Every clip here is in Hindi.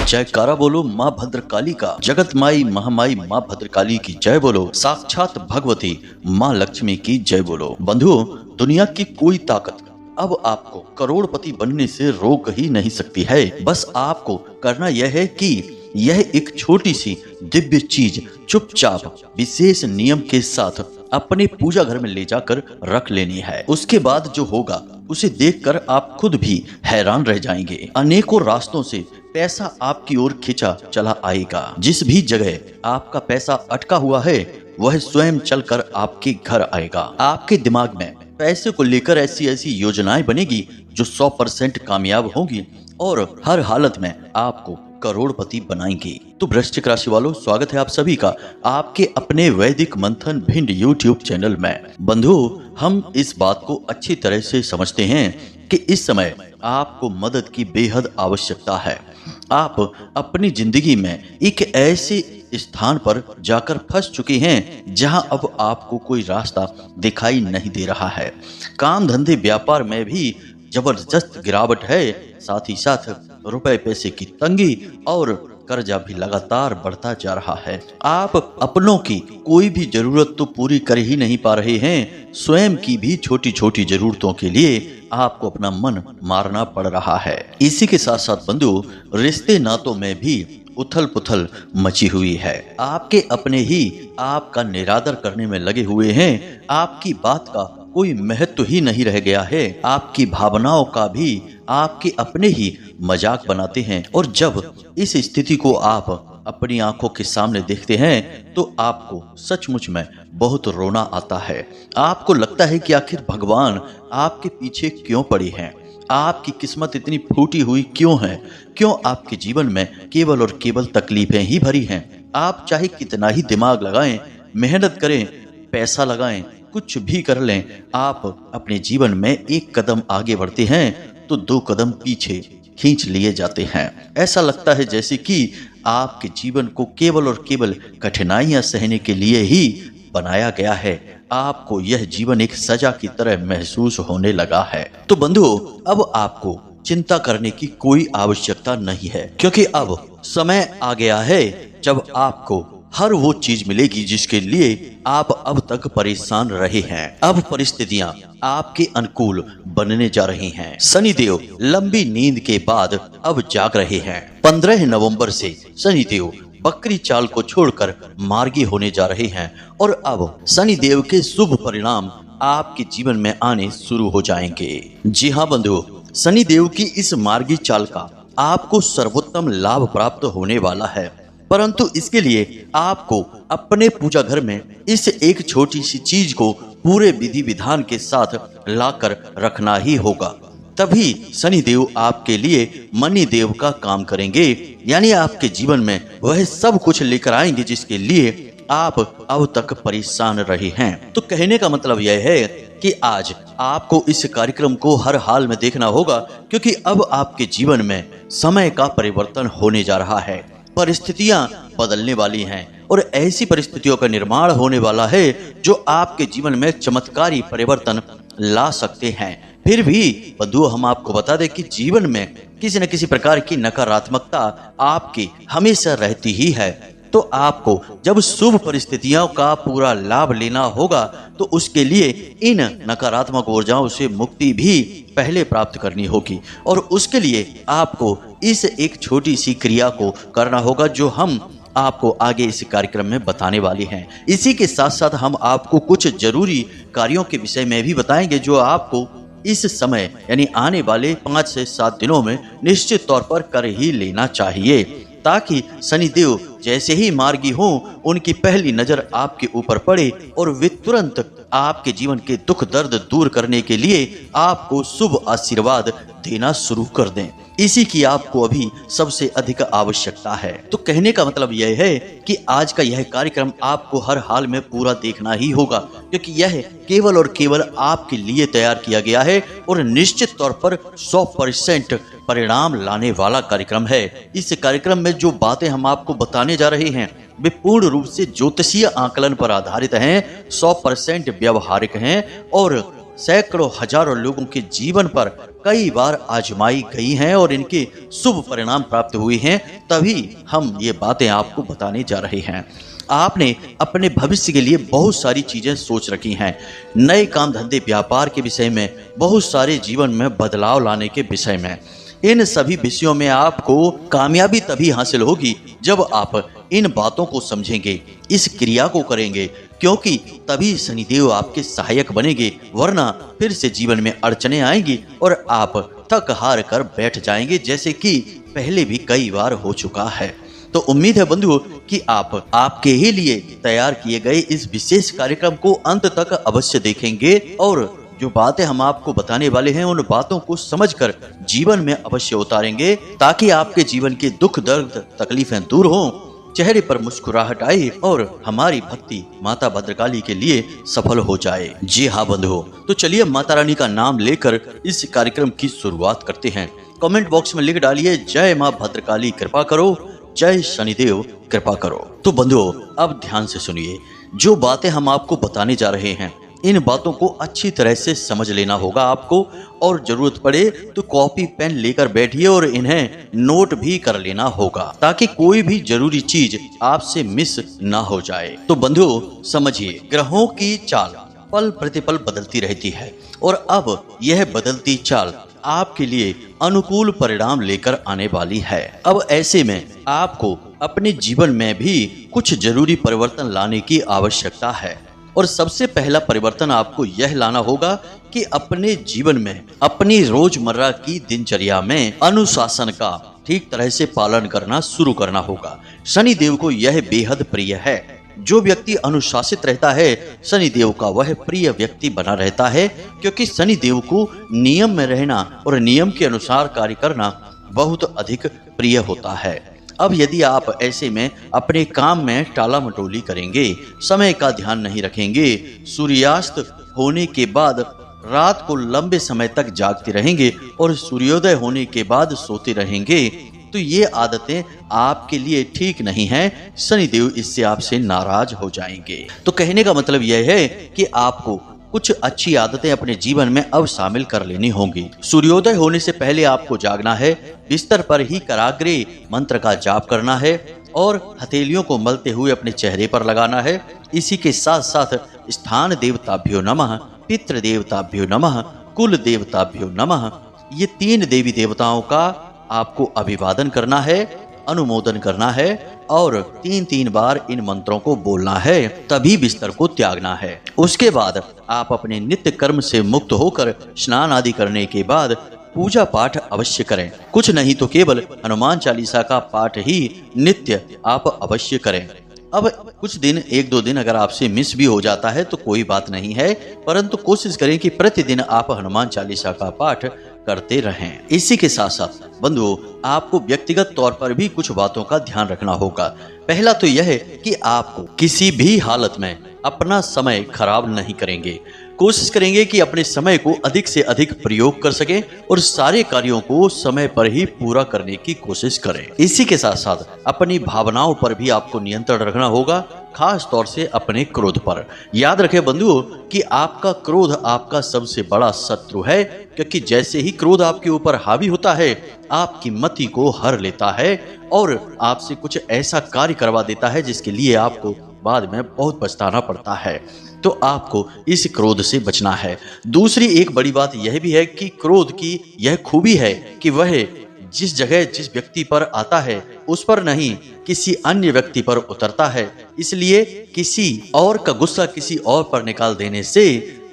जयकारा बोलो माँ भद्रकाली का। जगत माई महामाई माँ भद्रकाली की जय बोलो। साक्षात भगवती माँ लक्ष्मी की जय बोलो। बंधुओं, दुनिया की कोई ताकत अब आपको करोड़पति बनने से रोक ही नहीं सकती है। बस आपको करना यह है कि यह एक छोटी सी दिव्य चीज चुपचाप विशेष नियम के साथ अपने पूजा घर में ले जाकर रख लेनी है। उसके बाद जो होगा उसे देखकर आप खुद भी हैरान रह जाएंगे। अनेकों रास्तों से पैसा आपकी ओर खिंचा चला आएगा। जिस भी जगह आपका पैसा अटका हुआ है वह स्वयं चलकर आपके घर आएगा। आपके दिमाग में पैसे को लेकर ऐसी ऐसी योजनाएं बनेगी जो 100% कामयाब होंगी और हर हालत में आपको करोड़पति बनाएंगे। तो वृश्चिक राशि वालों, स्वागत है आप सभी का आपके अपने वैदिक मंथन भिंड यूट्यूब चैनल में। बंधुओं, हम इस बात को अच्छी तरह से समझते हैं कि इस समय आपको मदद की बेहद आवश्यकता है। आप अपनी जिंदगी में एक ऐसे स्थान पर जाकर फंस चुके हैं जहां अब आपको कोई रास्ता दिखाई नहीं दे रहा है। काम धंधे व्यापार में भी जबरदस्त गिरावट है, साथ ही साथ रुपए पैसे की तंगी और कर्जा भी लगातार बढ़ता जा रहा है। आप अपनों की कोई भी जरूरत तो पूरी कर ही नहीं पा रहे हैं, स्वयं की भी छोटी छोटी जरूरतों के लिए आपको अपना मन मारना पड़ रहा है। इसी के साथ साथ बंधु, रिश्ते नातों में भी उथल पुथल मची हुई है। आपके अपने ही आपका निरादर करने में लगे हुए हैं। आपकी बात का कोई महत्व ही नहीं रह गया है। आपकी भावनाओं का भी आपके अपने ही मजाक बनाते हैं। और जब इस स्थिति को आप अपनी आंखों के सामने देखते हैं तो आपको सचमुच में बहुत रोना आता है। आपको लगता है कि आखिर भगवान आपके पीछे क्यों पड़े हैं, आपकी किस्मत इतनी फूटी हुई क्यों है, क्यों आपके जीवन में केवल और केवल तकलीफें ही भरी हैं। आप चाहे कितना ही दिमाग लगाएं, मेहनत करें, पैसा लगाएं, कुछ भी कर लें, आप अपने जीवन में एक कदम आगे बढ़ते हैं तो 2 कदम पीछे खींच लिए जाते हैं। ऐसा लगता है जैसे कि आपके जीवन को केवल और केवल कठिनाइयां सहने के लिए ही बनाया गया है। आपको यह जीवन एक सजा की तरह महसूस होने लगा है। तो बंधुओं, अब आपको चिंता करने की कोई आवश्यकता नहीं है, क्योंकि अब समय आ गया है जब आपको हर वो चीज मिलेगी जिसके लिए आप अब तक परेशान रहे हैं। अब परिस्थितियां आपके अनुकूल बनने जा रही हैं। शनिदेव लंबी नींद के बाद अब जाग रहे हैं। 15 नवंबर से शनिदेव बकरी चाल को छोड़कर मार्गी होने जा रहे हैं और अब शनिदेव के शुभ परिणाम आपके जीवन में आने शुरू हो जाएंगे। जी हाँ बंधुओं, शनिदेव की इस मार्गी चाल का आपको सर्वोत्तम लाभ प्राप्त होने वाला है, परंतु इसके लिए आपको अपने पूजा घर में इस एक छोटी सी चीज को पूरे विधि विधान के साथ लाकर रखना ही होगा। तभी शनिदेव आपके लिए मणिदेव का काम करेंगे, यानी आपके जीवन में वह सब कुछ लेकर आएंगे जिसके लिए आप अब तक परेशान रहे हैं। तो कहने का मतलब यह है कि आज आपको इस कार्यक्रम को हर हाल में देखना होगा, क्योंकि अब आपके जीवन में समय का परिवर्तन होने जा रहा है। परिस्थितियां बदलने वाली हैं और ऐसी परिस्थितियों का निर्माण होने वाला है जो आपके जीवन में चमत्कारी परिवर्तन ला सकते हैं। फिर भी बंधुओं, हम आपको बता दें कि जीवन में किसी न किसी प्रकार की नकारात्मकता आपकी हमेशा रहती ही है। तो आपको जब शुभ परिस्थितियों का पूरा लाभ लेना होगा तो उसके लिए इन नकारात्मक ऊर्जाओं से मुक्ति भी पहले प्राप्त करनी होगी, और उसके लिए आपको इस एक छोटी सी क्रिया को करना होगा जो हम आपको आगे इस कार्यक्रम में बताने वाले हैं। इसी के साथ साथ हम आपको कुछ जरूरी कार्यों के विषय में भी बताएंगे जो आपको इस समय यानी आने वाले 5 से 7 दिनों में निश्चित तौर पर कर ही लेना चाहिए, ताकि शनिदेव जैसे ही मार्गी हों उनकी पहली नजर आपके ऊपर पड़े और वे तुरंत आपके जीवन के दुख दर्द दूर करने के लिए आपको शुभ आशीर्वाद देना शुरू कर दें। इसी की आपको अभी सबसे अधिक आवश्यकता है। तो कहने का मतलब यह है कि आज का यह कार्यक्रम आपको हर हाल में पूरा देखना ही होगा, क्योंकि यह केवल और केवल आपके लिए तैयार किया गया है और निश्चित तौर पर 100% परिणाम लाने वाला कार्यक्रम है। इस कार्यक्रम में जो बातें हम आपको बताने जा रहे हैं वे पूर्ण रूप से ज्योतिषीय आकलन पर आधारित हैं, 100% व्यवहारिक हैं और सैकड़ों हजारों लोगों के जीवन पर कई बार आजमाई गई हैं और इनके शुभ परिणाम प्राप्त हुए हैं, तभी हम ये बातें आपको बताने जा रहे हैं। आपने अपने भविष्य के लिए बहुत सारी चीजें सोच रखी हैं, नए काम धंधे व्यापार के विषय में, बहुत सारे जीवन में बदलाव लाने के विषय में। इन सभी विषयों में आपको कामयाबी तभी हासिल होगी जब आप इन बातों को समझेंगे, इस क्रिया को करेंगे, क्योंकि तभी शनिदेव आपके सहायक बनेंगे, वरना फिर से जीवन में अड़चने आएंगी और आप थक हार कर बैठ जाएंगे, जैसे कि पहले भी कई बार हो चुका है। तो उम्मीद है बंधुओं कि आप आपके ही लिए तैयार किए गए इस विशेष कार्यक्रम को अंत तक अवश्य देखेंगे और जो बातें हम आपको बताने वाले हैं उन बातों को समझकर जीवन में अवश्य उतारेंगे, ताकि आपके जीवन के दुख दर्द तकलीफें दूर हों, चेहरे पर मुस्कुराहट आए और हमारी भक्ति माता भद्रकाली के लिए सफल हो जाए। जी हाँ बंधुओं, तो चलिए माता रानी का नाम लेकर इस कार्यक्रम की शुरुआत करते हैं। कमेंट बॉक्स में लिख डालिए जय माँ भद्रकाली कृपा करो, जय शनिदेव कृपा करो। तो बंधुओं अब ध्यान से सुनिए, जो बातें हम आपको बताने जा रहे हैं इन बातों को अच्छी तरह से समझ लेना होगा आपको, और जरूरत पड़े तो कॉपी पेन लेकर बैठिए और इन्हें नोट भी कर लेना होगा, ताकि कोई भी जरूरी चीज आपसे मिस ना हो जाए। तो बंधुओं समझिए, ग्रहों की चाल पल प्रतिपल बदलती रहती है और अब यह बदलती चाल आपके लिए अनुकूल परिणाम लेकर आने वाली है। अब ऐसे में आपको अपने जीवन में भी कुछ जरूरी परिवर्तन लाने की आवश्यकता है, और सबसे पहला परिवर्तन आपको यह लाना होगा कि अपने जीवन में, अपनी रोजमर्रा की दिनचर्या में अनुशासन का ठीक तरह से पालन करना शुरू करना होगा। शनिदेव को यह बेहद प्रिय है। जो व्यक्ति अनुशासित रहता है, शनिदेव का वह प्रिय व्यक्ति बना रहता है, क्योंकि शनिदेव को नियम में रहना और नियम के अनुसार कार्य करना बहुत अधिक प्रिय होता है। अब यदि आप ऐसे में अपने काम में टाला मटोली करेंगे, समय का ध्यान नहीं रखेंगे, सूर्यास्त होने के बाद रात को लंबे समय तक जागते रहेंगे और सूर्योदय होने के बाद सोते रहेंगे, तो ये आदतें आपके लिए ठीक नहीं हैं। शनिदेव इससे आपसे नाराज हो जाएंगे। तो कहने का मतलब यह है कि आपको कुछ अच्छी आदतें अपने जीवन में अब शामिल कर लेनी होंगी। सूर्योदय होने से पहले आपको जागना है, बिस्तर पर ही कराग्रे मंत्र का जाप करना है और हथेलियों को मलते हुए अपने चेहरे पर लगाना है। इसी के साथ साथ स्थान देवताभ्यो नमः, पितृ देवताभ्यो नमः, कुल देवताभ्यो नमः, ये 3 देवी देवताओं का आपको अभिवादन करना है, अनुमोदन करना है और 3-3 बार इन मंत्रों को बोलना है, तभी बिस्तर को त्यागना है। उसके बाद आप अपने नित्य कर्म से मुक्त होकर स्नान आदि करने के बाद पूजा पाठ अवश्य करें। कुछ नहीं तो केवल हनुमान चालीसा का पाठ ही नित्य आप अवश्य करें। अब कुछ दिन, 1-2 दिन अगर आपसे मिस भी हो जाता है तो कोई बात नहीं है, परंतु कोशिश करें कि प्रतिदिन आप हनुमान चालीसा का पाठ करते रहें। इसी के साथ साथ बंधुओं आपको व्यक्तिगत तौर पर भी कुछ बातों का ध्यान रखना होगा। पहला तो यह है कि आपको किसी भी हालत में अपना समय खराब नहीं करेंगे। कोशिश करेंगे कि अपने समय को अधिक से अधिक प्रयोग कर सकें और सारे कार्यों को समय पर ही पूरा करने की कोशिश करें। इसी के साथ साथ अपनी भावनाओं पर भी आपको नियंत्रण रखना होगा, खास तौर से अपने क्रोध पर। याद रखें बंधुओं कि आपका क्रोध आपका सबसे बड़ा शत्रु है, क्योंकि जैसे ही क्रोध आपके ऊपर हावी होता है, आपकी मति को हर लेता है और आपसे कुछ ऐसा कार्य करवा देता है जिसके लिए आपको बाद में बहुत पछताना पड़ता है। तो आपको इस क्रोध से बचना है। दूसरी एक बड़ी बात यह भी है कि क्रोध की यह खूबी है कि वह जिस जगह जिस व्यक्ति पर आता है उस पर नहीं, किसी अन्य व्यक्ति पर उतरता है। इसलिए किसी और का गुस्सा किसी और पर निकाल देने से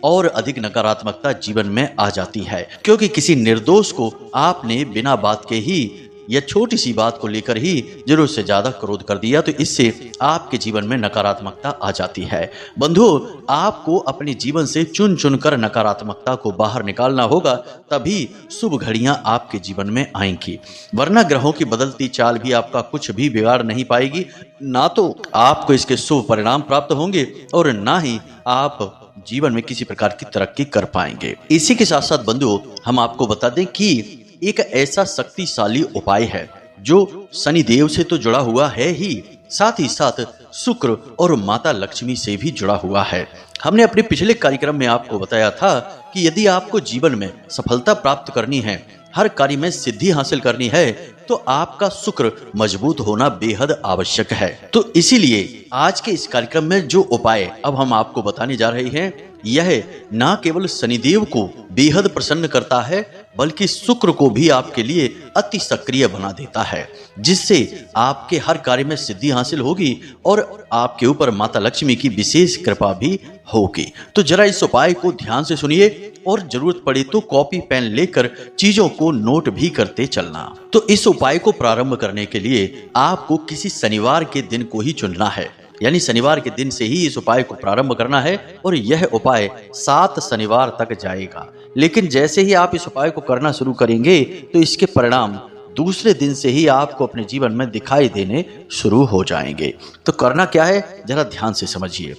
और अधिक नकारात्मकता जीवन में आ जाती है, क्योंकि किसी निर्दोष को आपने बिना बात के ही या छोटी सी बात को लेकर ही जरूरत से ज्यादा क्रोध कर दिया, तो इससे आपके जीवन में नकारात्मकता आ जाती है। बंधुओं आपको अपने जीवन से चुन चुन कर नकारात्मकता को बाहर निकालना होगा, तभी शुभ घड़ियां आपके जीवन में आएंगी। वरना ग्रहों की बदलती चाल भी आपका कुछ भी बिगाड़ नहीं पाएगी। ना तो आपको इसके शुभ परिणाम प्राप्त होंगे और ना ही आप जीवन में किसी प्रकार की तरक्की कर पाएंगे। इसी के साथ साथ बंधुओं हम आपको बता दें कि एक ऐसा शक्तिशाली उपाय है जो शनिदेव से तो जुड़ा हुआ है ही, साथ ही साथ शुक्र और माता लक्ष्मी से भी जुड़ा हुआ है। हमने अपने पिछले कार्यक्रम में आपको बताया था कि यदि आपको जीवन में सफलता प्राप्त करनी है, हर कार्य में सिद्धि हासिल करनी है, तो आपका शुक्र मजबूत होना बेहद आवश्यक है। तो इसीलिए आज के इस कार्यक्रम में जो उपाय अब हम आपको बताने जा रहे हैं, यह न केवल शनिदेव को बेहद प्रसन्न करता है, बल्कि शुक्र को भी आपके लिए अति सक्रिय बना देता है, जिससे आपके हर कार्य में सिद्धि हासिल होगी और आपके ऊपर माता लक्ष्मी की विशेष कृपा भी होगी। तो जरा इस उपाय को ध्यान से सुनिए और जरूरत पड़े तो कॉपी पेन लेकर चीजों को नोट भी करते चलना। तो इस उपाय को प्रारंभ करने के लिए आपको किसी शनिवार के दिन को ही चुनना है, यानी शनिवार के दिन से ही इस उपाय को प्रारंभ करना है और यह उपाय 7 शनिवार तक जाएगा। लेकिन जैसे ही आप इस उपाय को करना शुरू करेंगे तो इसके परिणाम दूसरे दिन से ही आपको अपने जीवन में दिखाई देने शुरू हो जाएंगे। तो करना क्या है, जरा ध्यान से समझिए।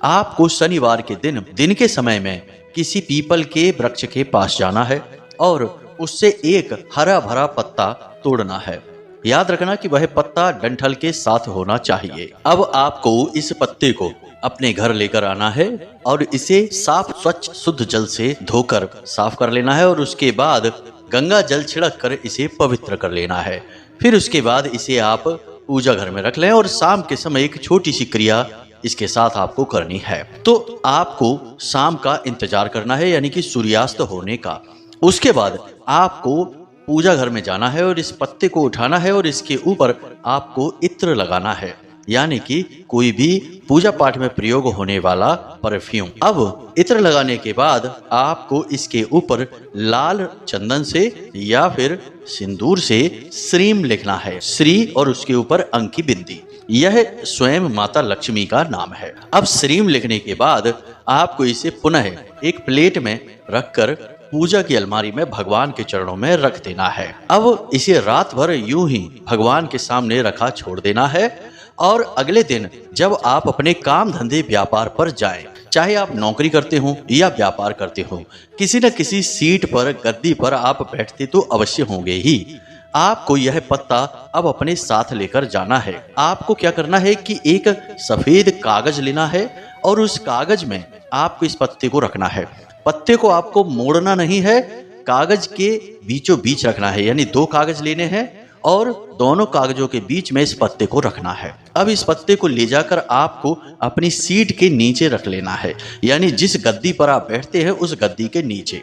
आपको शनिवार के दिन के समय में किसी पीपल के वृक्ष के पास जाना है और उससे एक हरा भरा पत्ता तोड़ना है। याद रखना कि वह पत्ता डंठल के साथ होना चाहिए। अब आपको इस पत्ते को अपने घर लेकर आना है और इसे साफ स्वच्छ शुद्ध जल से धोकर साफ कर लेना है और उसके बाद गंगा जल छिड़क कर इसे पवित्र कर लेना है। फिर उसके बाद इसे आप पूजा घर में रख लें और शाम के समय एक छोटी सी क्रिया इसके साथ आपको करनी है। तो आपको शाम का इंतजार करना है, यानी कि सूर्यास्त होने का। उसके बाद आपको पूजा घर में जाना है और इस पत्ते को उठाना है और इसके ऊपर आपको इत्र लगाना है, यानी कि कोई भी पूजा पाठ में प्रयोग होने वाला परफ्यूम। अब इत्र लगाने के बाद आपको इसके ऊपर लाल चंदन से या फिर सिंदूर से श्रीम लिखना है। श्री और उसके ऊपर अंक की बिंदी, यह स्वयं माता लक्ष्मी का नाम है। अब श्रीम लिखने के बाद आपको इसे पुनः एक प्लेट में रखकर पूजा की अलमारी में भगवान के चरणों में रख देना है। अब इसे रात भर यूं ही भगवान के सामने रखा छोड़ देना है और अगले दिन जब आप अपने काम धंधे व्यापार पर जाएं, चाहे आप नौकरी करते हो या व्यापार करते हो, किसी न किसी सीट पर गद्दी पर आप बैठते तो अवश्य होंगे ही। आपको यह पत्ता अब अपने साथ लेकर जाना है। आपको क्या करना है कि एक सफेद कागज लेना है और उस कागज में आपको इस पत्ते को रखना है। पत्ते को आपको मोड़ना नहीं है, कागज के बीचों बीच रखना है, यानी 2 कागज लेने हैं और दोनों कागजों के बीच में इस पत्ते को रखना है। अब इस पत्ते को ले जाकर आपको अपनी सीट के नीचे रख लेना है, यानी जिस गद्दी पर आप बैठते हैं उस गद्दी के नीचे।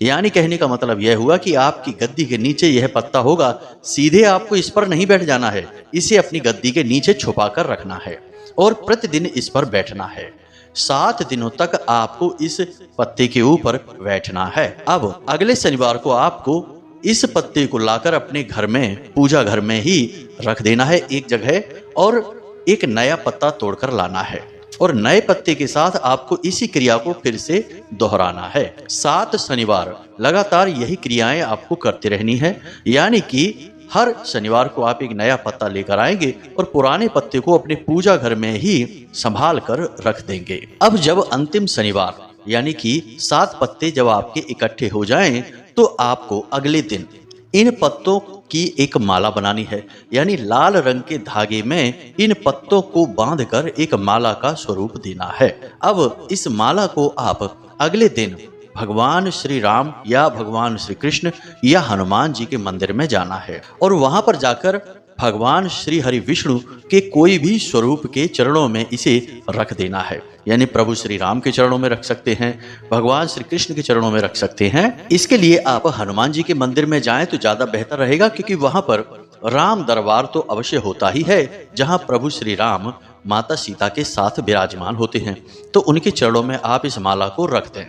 यानी कहने का मतलब यह हुआ कि आपकी गद्दी के नीचे यह पत्ता होगा। सीधे आपको इस पर नहीं बैठ जाना है, इसे अपनी गद्दी के नीचे छुपा कर रखना है और प्रतिदिन इस पर बैठना है। 7 दिनों तक आपको इस पत्ते के ऊपर बैठना है। अब अगले शनिवार को आपको इस पत्ते को लाकर अपने घर में पूजा घर में ही रख देना है एक जगह और एक नया पत्ता तोड़कर लाना है और नए पत्ते के साथ आपको इसी क्रिया को फिर से दोहराना है। 7 शनिवार लगातार यही क्रियाएं आपको करते रहनी है, यानी कि हर शनिवार को आप एक नया पत्ता लेकर आएंगे और पुराने पत्ते को अपने पूजा घर में ही संभाल कर रख देंगे। अब जब अंतिम शनिवार यानी कि 7 पत्ते जब आपके इकट्ठे हो जाएं, तो आपको अगले दिन इन पत्तों की एक माला बनानी है, यानी लाल रंग के धागे में इन पत्तों को बांधकर एक माला का स्वरूप देना है। अब इस माला को आप अगले दिन भगवान श्री राम या भगवान श्री कृष्ण या हनुमान जी के मंदिर में जाना है और वहां पर जाकर भगवान श्री हरि विष्णु के कोई भी स्वरूप के चरणों में इसे रख देना है, यानी प्रभु श्री राम के चरणों में रख सकते हैं, भगवान श्री कृष्ण के चरणों में रख सकते हैं। इसके लिए आप हनुमान जी के मंदिर में जाएं तो ज्यादा बेहतर रहेगा, क्योंकि वहां पर राम दरबार तो अवश्य होता ही है, जहां प्रभु श्री राम माता सीता के साथ विराजमान होते हैं। तो उनके चरणों में आप इस माला को रख दें।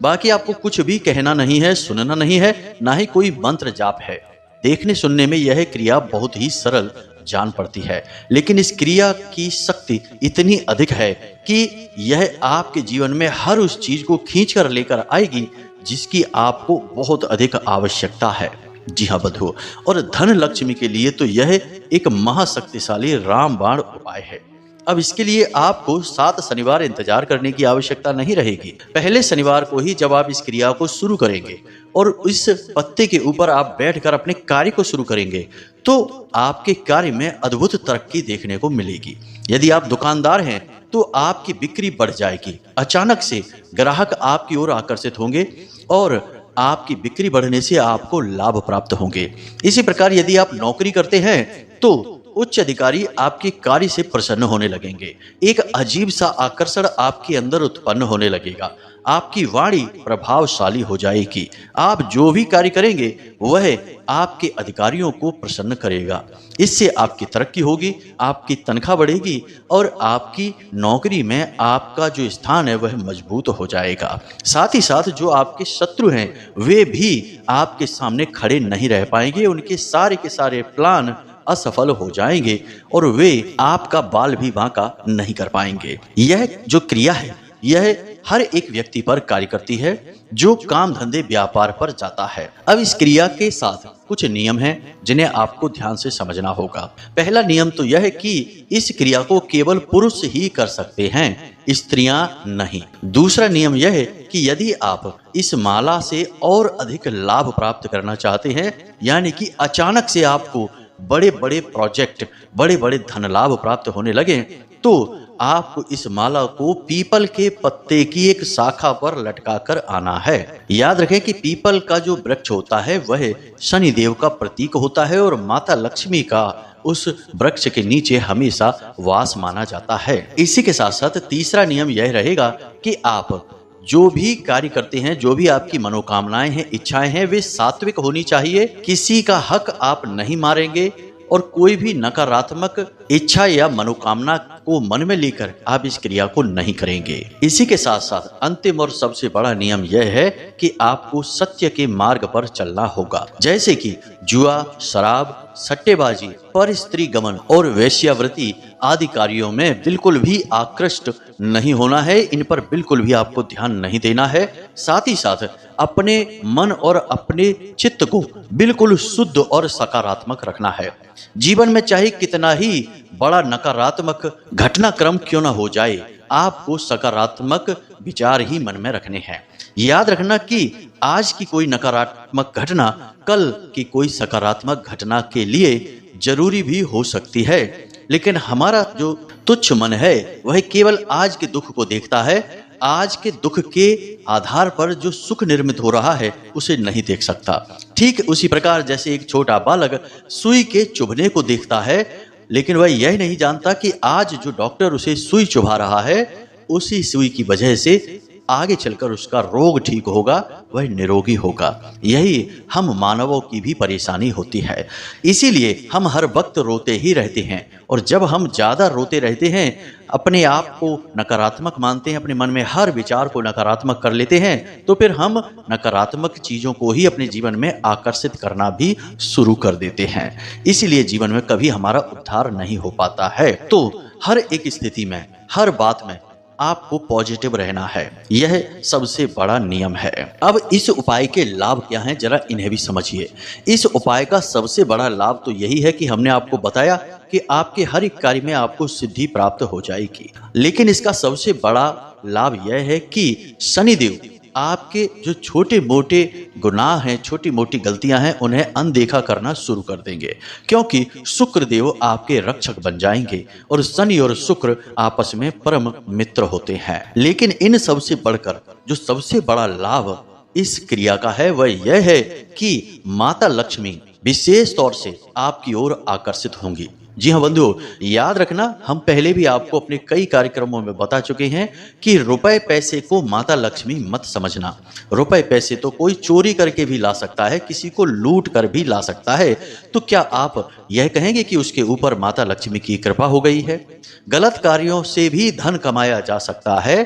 बाकी आपको कुछ भी कहना नहीं है, सुनना नहीं है, ना ही कोई मंत्र जाप है। देखने सुनने में यह क्रिया बहुत ही सरल जान पड़ती है, लेकिन इस क्रिया की शक्ति इतनी अधिक है कि यह आपके जीवन में हर उस चीज को खींच कर लेकर आएगी जिसकी आपको बहुत अधिक आवश्यकता है। जी हाँ बंधुओं, और धन लक्ष्मी के लिए तो यह एक महाशक्तिशाली रामबाण उपाय है। अब इसके लिए आपको 7 शनिवार इंतजार करने की आवश्यकता नहीं रहेगी। पहले शनिवार को ही जब आप इस क्रिया को शुरू करेंगे और इस पत्ते के ऊपर आप बैठकर अपने कार्य को शुरू करेंगे, तो आपके कार्य में अद्भुत तरक्की देखने को मिलेगी। यदि आप दुकानदार हैं तो आपकी बिक्री बढ़ जाएगी। अचानक से ग्राहक आपकी ओर आकर्षित होंगे और आपकी बिक्री बढ़ने से आपको लाभ प्राप्त होंगे। इसी प्रकार यदि आप नौकरी करते हैं तो उच्च अधिकारी आपके कार्य से प्रसन्न होने लगेंगे। एक अजीब सा आकर्षण आपके अंदर उत्पन्न होने लगेगा। आपकी वाणी प्रभावशाली हो जाएगी। आप जो भी कार्य करेंगे वह आपके अधिकारियों को प्रसन्न करेगा। इससे आपकी तरक्की होगी, आपकी तनख्वाह बढ़ेगी और आपकी नौकरी में आपका जो स्थान है वह मजबूत हो जाएगा। साथ ही साथ जो आपके शत्रु हैं वे भी आपके सामने खड़े नहीं रह पाएंगे। उनके सारे के सारे प्लान असफल हो जाएंगे और वे आपका बाल भी बांका नहीं कर पाएंगे। यह जो क्रिया है यह हर एक व्यक्ति पर कार्य करती है जो काम धंधे व्यापार पर जाता है। अब इस क्रिया के साथ कुछ नियम हैं जिन्हें आपको ध्यान से समझना होगा। पहला नियम तो यह है कि इस क्रिया को केवल पुरुष ही कर सकते हैं, स्त्रियां नहीं। दूसरा नियम यह है कि यदि आप इस माला से और अधिक लाभ प्राप्त करना चाहते हैं, यानी कि अचानक से आपको बड़े बड़े प्रोजेक्ट, बड़े बड़े धन लाभ प्राप्त होने लगे, तो आपको इस माला को पीपल के पत्ते की एक शाखा पर लटका कर आना है। याद रखें कि पीपल का जो वृक्ष होता है वह शनिदेव का प्रतीक होता है और माता लक्ष्मी का उस वृक्ष के नीचे हमेशा वास माना जाता है। इसी के साथ साथ तीसरा नियम यह रहेगा कि आप जो भी कार्य करते हैं, जो भी आपकी मनोकामनाएं हैं, इच्छाएं हैं, वे सात्विक होनी चाहिए। किसी का हक आप नहीं मारेंगे और कोई भी नकारात्मक इच्छा या मनोकामना को मन में लेकर आप इस क्रिया को नहीं करेंगे। इसी के साथ साथ अंतिम और सबसे बड़ा नियम यह है कि आपको सत्य के मार्ग पर चलना होगा। जैसे कि जुआ, शराब, सट्टेबाजी, पर स्त्री गमन और वेश्यावृत्ति आदि कार्यों में बिल्कुल भी आकृष्ट नहीं होना है। इन पर बिल्कुल भी आपको ध्यान नहीं देना है। साथ ही साथ अपने मन और अपने चित्त को बिल्कुल शुद्ध और सकारात्मक रखना है। जीवन में चाहे कितना ही बड़ा नकारात्मक घटनाक्रम क्यों ना हो जाए, आपको सकारात्मक विचार ही मन में रखने हैं। याद रखना कि आज की कोई नकारात्मक घटना कल की कोई सकारात्मक घटना के लिए जरूरी भी हो सकती है, लेकिन हमारा जो तुच्छ मन है वह केवल आज के दुख को देखता है। आज के दुख के आधार पर जो सुख निर्मित हो रहा है उसे नहीं देख सकता। ठीक उसी प्रकार जैसे एक छोटा बालक सुई के चुभने को देखता है, लेकिन वह यह नहीं जानता कि आज जो डॉक्टर उसे सुई चुभा रहा है उसी सुई की वजह से आगे चलकर उसका रोग ठीक होगा, वह निरोगी होगा। यही हम मानवों की भी परेशानी होती है। इसीलिए हम हर वक्त रोते ही रहते हैं और जब हम ज्यादा रोते रहते हैं, अपने आप को नकारात्मक मानते हैं, अपने मन में हर विचार को नकारात्मक कर लेते हैं, तो फिर हम नकारात्मक चीजों को ही अपने जीवन में आकर्षित करना भी शुरू कर देते हैं। इसीलिए जीवन में कभी हमारा उद्धार नहीं हो पाता है। तो हर एक स्थिति में, हर बात में आपको पॉजिटिव रहना है। यह सबसे बड़ा नियम है। अब इस उपाय के लाभ क्या हैं, जरा इन्हें भी समझिए। इस उपाय का सबसे बड़ा लाभ तो यही है कि हमने आपको बताया कि आपके हर एक कार्य में आपको सिद्धि प्राप्त हो जाएगी। लेकिन इसका सबसे बड़ा लाभ यह है कि शनिदेव आपके जो छोटे मोटे गुनाह हैं, छोटी मोटी गलतियां हैं, उन्हें अनदेखा करना शुरू कर देंगे, क्योंकि शुक्र देव आपके रक्षक बन जाएंगे और शनि और शुक्र आपस में परम मित्र होते हैं। लेकिन इन सबसे बढ़कर जो सबसे बड़ा लाभ इस क्रिया का है वह यह है कि माता लक्ष्मी विशेष तौर से आपकी ओर आकर्षित होंगी। जी हाँ बंधुओं, याद रखना, हम पहले भी आपको अपने कई कार्यक्रमों में बता चुके हैं कि रुपए पैसे को माता लक्ष्मी मत समझना। रुपए पैसे तो कोई चोरी करके भी ला सकता है, किसी को लूट कर भी ला सकता है। तो क्या आप यह कहेंगे कि उसके ऊपर माता लक्ष्मी की कृपा हो गई है? गलत कार्यों से भी धन कमाया जा सकता है,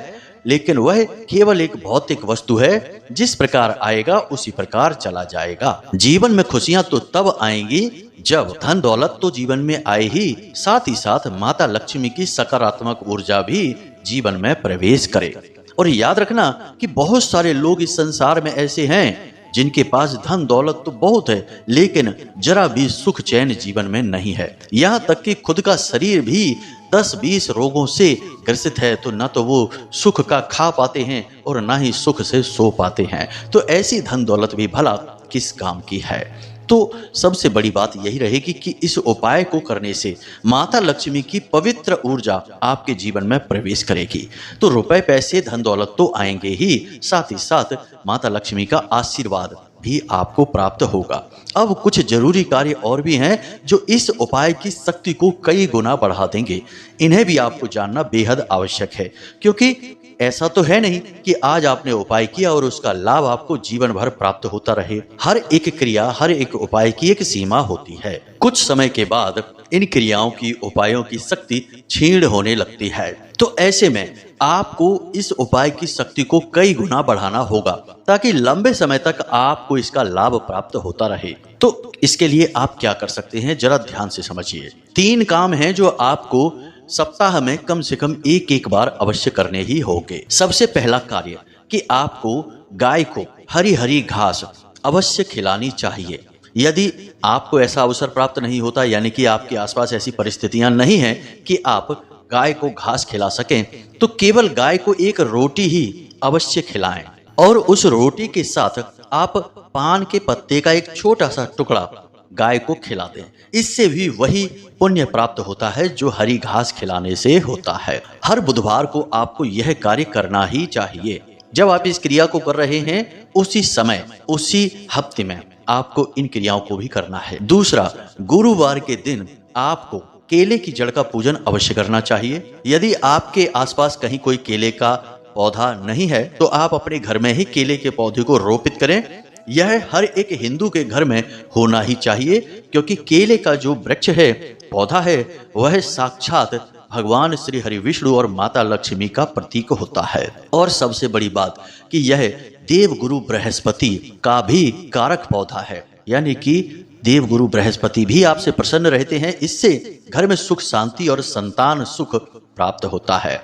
लेकिन वह केवल एक भौतिक वस्तु है, जिस प्रकार आएगा उसी प्रकार चला जाएगा। जीवन में खुशियां तो तब आएंगी जब धन दौलत तो जीवन में आए ही, साथ ही साथ माता लक्ष्मी की सकारात्मक ऊर्जा भी जीवन में प्रवेश करे। और याद रखना कि बहुत सारे लोग इस संसार में ऐसे हैं जिनके पास धन दौलत तो बहुत है, लेकिन जरा भी सुख चैन जीवन में नहीं है। यहाँ तक कि खुद का शरीर भी 10-20 रोगों से ग्रसित है, तो न तो वो सुख का खा पाते हैं और ना ही सुख से सो पाते हैं। तो ऐसी धन दौलत भी भला किस काम की है। तो सबसे बड़ी बात यही रहेगी कि इस उपाय को करने से माता लक्ष्मी की पवित्र ऊर्जा आपके जीवन में प्रवेश करेगी। तो रुपए पैसे धन दौलत तो आएंगे ही, साथ ही साथ माता लक्ष्मी का आशीर्वाद भी आपको प्राप्त होगा। अब कुछ जरूरी कार्य और भी हैं जो इस उपाय की शक्ति को कई गुना बढ़ा देंगे। इन्हें भी आपको जानना बेहद आवश्यक है, क्योंकि ऐसा तो है नहीं कि आज आपने उपाय किया और उसका लाभ आपको जीवन भर प्राप्त होता रहे। हर एक क्रिया, हर एक उपाय की एक सीमा होती है। कुछ समय के बाद इन क्रियाओं की, उपायों की शक्ति क्षीण होने लगती है। तो ऐसे में आपको इस उपाय की शक्ति को कई गुना बढ़ाना होगा, ताकि लंबे समय तक आपको इसका लाभ प्राप्त होता रहे। तो इसके लिए आप क्या कर सकते हैं, जरा ध्यान से समझिए। 3 काम हैं जो आपको सप्ताह में कम से कम एक बार अवश्य करने ही होंगे। सबसे पहला कार्य कि आपको गाय को हरी हरी घास अवश्य खिलानी चाहिए। यदि आपको ऐसा अवसर प्राप्त नहीं होता, यानी कि आपके आसपास ऐसी परिस्थितियां नहीं हैं कि आप गाय को घास खिला सकें, तो केवल गाय को एक रोटी ही अवश्य खिलाएं और उस रोटी के साथ आप पान के पत्ते का एक छोटा सा टुकड़ा गाय को खिला दें। इससे भी वही पुण्य प्राप्त होता है जो हरी घास खिलाने से होता है। हर बुधवार को आपको यह कार्य करना ही चाहिए। जब आप इस क्रिया को कर रहे हैं, उसी समय, उसी हफ्ते में आपको इन क्रियाओं को भी करना है। दूसरा, गुरुवार के दिन आपको केले की जड़ का पूजन अवश्य करना चाहिए। यदि आपके आसपास कहीं कोई केले का पौधा नहीं है, तो आप अपने घर में ही केले के पौधे को रोपित करें। यह हर एक हिंदू के घर में होना ही चाहिए, क्योंकि केले का जो वृक्ष है, पौधा है, वह साक्षात भगवान श्री हरि विष्णु और माता लक्ष्मी का प्रतीक होता है। और सबसे बड़ी बात कि यह देवगुरु बृहस्पति का भी कारक पौधा है, यानी कि देवगुरु बृहस्पति भी आपसे प्रसन्न रहते हैं। इससे घर में सुख शांति और संतान सुख प्राप्त होता है।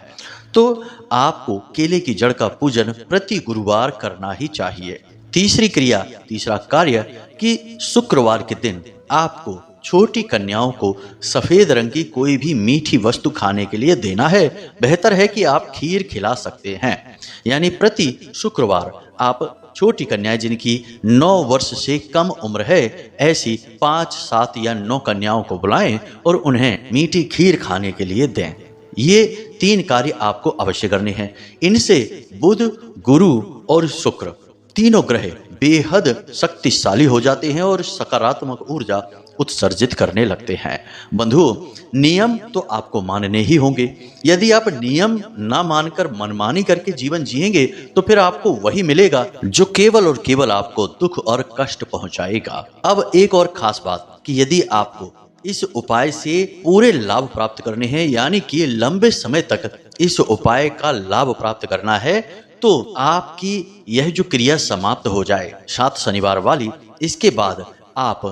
तो आपको केले की जड़ का पूजन प्रति गुरुवार करना ही चाहिए। तीसरा कार्य कि शुक्रवार के दिन आपको छोटी कन्याओं को सफेद रंग की कोई भी मीठी वस्तु खाने के लिए देना है। बेहतर है कि आप खीर खिला सकते हैं। यानी प्रति शुक्रवार आप छोटी कन्याएं जिनकी 9 वर्ष से कम उम्र है, ऐसी 5, 7 या 9 कन्याओं को बुलाएं और उन्हें मीठी खीर खाने के लिए दें। ये 3 कार्य आपको अवश्य करने हैं। इनसे बुध, गुरु और शुक्र तीनों ग्रह बेहद शक्तिशाली हो जाते हैं और सकारात्मक ऊर्जा उत्सर्जित करने लगते हैं। बंधुओं, नियम तो आपको मानने ही होंगे। यदि आप नियम ना मानकर मनमानी करके जीवन जिएंगे, तो फिर आपको वही मिलेगा जो केवल और केवल आपको दुख और कष्ट पहुंचाएगा। अब एक और खास बात कि यदि आपको इस उपाय से पूरे लाभ प्राप्त करने हैं, यानी कि लंबे समय तक इस उपाय का लाभ प्राप्त करना है, तो आपकी यह जो क्रिया समाप्त हो जाए 7 शनिवार वाली, इसके बाद आप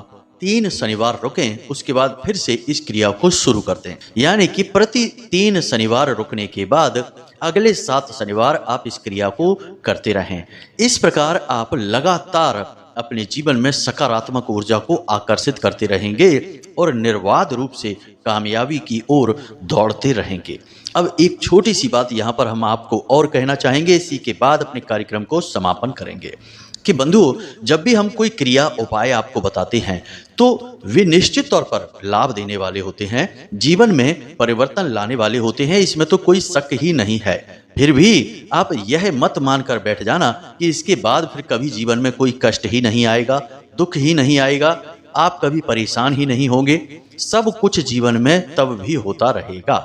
3 शनिवार रुकें, उसके बाद फिर से इस क्रिया को शुरू कर दें। यानी कि प्रति 3 शनिवार रुकने के बाद अगले 7 शनिवार आप इस क्रिया को करते रहें। इस प्रकार आप लगातार अपने जीवन में सकारात्मक ऊर्जा को आकर्षित करते रहेंगे और निर्बाध रूप से कामयाबी की ओर दौड़ते रहेंगे। अब एक छोटी सी बात यहाँ पर हम आपको और कहना चाहेंगे, इसी के बाद अपने कार्यक्रम को समापन करेंगे कि बंधुओं, जब भी हम कोई क्रिया उपाय आपको बताते हैं, तो वे निश्चित तौर पर लाभ देने वाले होते हैं, जीवन में परिवर्तन लाने वाले होते हैं, इसमें तो कोई शक ही नहीं है। फिर भी आप यह मत मानकर बैठ जाना कि इसके बाद फिर कभी जीवन में कोई कष्ट ही नहीं आएगा, दुख ही नहीं आएगा, आप कभी परेशान ही नहीं होंगे। सब कुछ जीवन में तब भी होता रहेगा,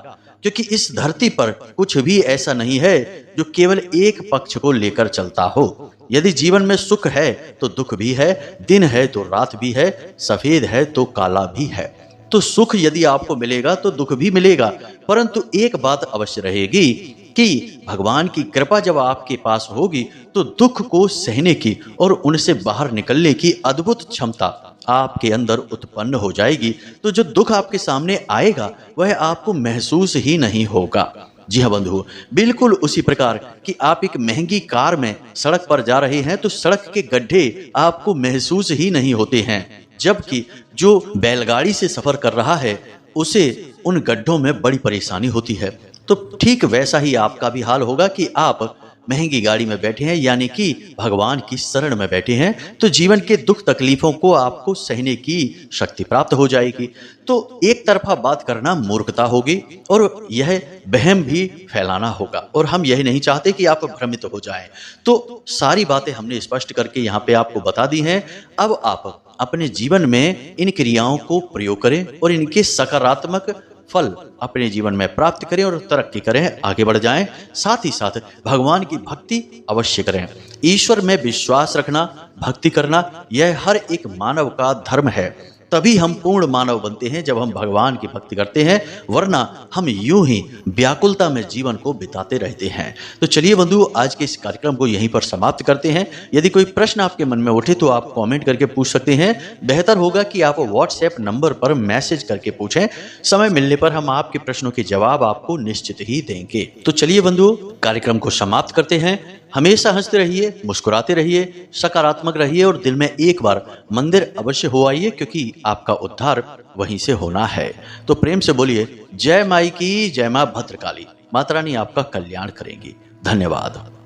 क्योंकि इस धरती पर कुछ भी ऐसा नहीं है जो केवल एक पक्ष को लेकर चलता हो। यदि जीवन में सुख है तो दुख भी है, दिन है तो रात भी है, सफेद है तो काला भी है। तो सुख यदि आपको मिलेगा तो दुख भी मिलेगा, परंतु एक बात अवश्य रहेगी कि भगवान की कृपा जब आपके पास होगी तो दुख को सहने की और उनसे बाहर निकलने की अद्भुत क्षमता आपके अंदर उत्पन्न हो जाएगी। तो जो दुख आपके सामने आएगा वह आपको महसूस ही नहीं होगा। जी हाँ बंधु, बिल्कुल उसी प्रकार कि आप एक महंगी कार में सड़क पर जा रहे हैं तो सड़क के गड्ढे आपको महसूस ही नहीं होते हैं, जबकि जो बैलगाड़ी से सफर कर रहा है उसे उन गड्ढों में बड़ी परेशानी होती है। तो ठीक वैसा ही आपका भी हाल होगा कि आप महंगी गाड़ी में बैठे हैं, यानी कि भगवान की शरण में बैठे हैं, तो जीवन के दुख तकलीफों को आपको सहने की शक्ति प्राप्त हो जाएगी। तो एक तरफा बात करना मूर्खता होगी और यह वहम भी फैलाना होगा, और हम यही नहीं चाहते कि आप भ्रमित हो जाएं। तो सारी बातें हमने स्पष्ट करके यहाँ पे आपको बता दी हैं। अब आप अपने जीवन में इन क्रियाओं को प्रयोग करें और इनके सकारात्मक फल अपने जीवन में प्राप्त करें और तरक्की करें, आगे बढ़ जाएं। साथ ही साथ भगवान की भक्ति अवश्य करें। ईश्वर में विश्वास रखना, भक्ति करना, यह हर एक मानव का धर्म है। तभी हम पूर्ण मानव बनते हैं जब हम भगवान की भक्ति करते हैं, वरना हम यूं ही व्याकुलता में जीवन को बिताते रहते हैं। तो चलिए बंधु, आज के इस कार्यक्रम को यहीं पर समाप्त करते हैं। यदि कोई प्रश्न आपके मन में उठे तो आप कमेंट करके पूछ सकते हैं। बेहतर होगा कि आप व्हाट्सएप नंबर पर मैसेज करके पूछें। समय मिलने पर हम आपके प्रश्नों के जवाब आपको निश्चित ही देंगे। तो चलिए बंधु, कार्यक्रम को समाप्त करते हैं। हमेशा हंसते रहिए, मुस्कुराते रहिए, सकारात्मक रहिए और दिल में एक बार मंदिर अवश्य हो आइए, क्योंकि आपका उद्धार वहीं से होना है। तो प्रेम से बोलिए जय माई की, जय मां भद्रकाली। माता रानी आपका कल्याण करेंगी। धन्यवाद।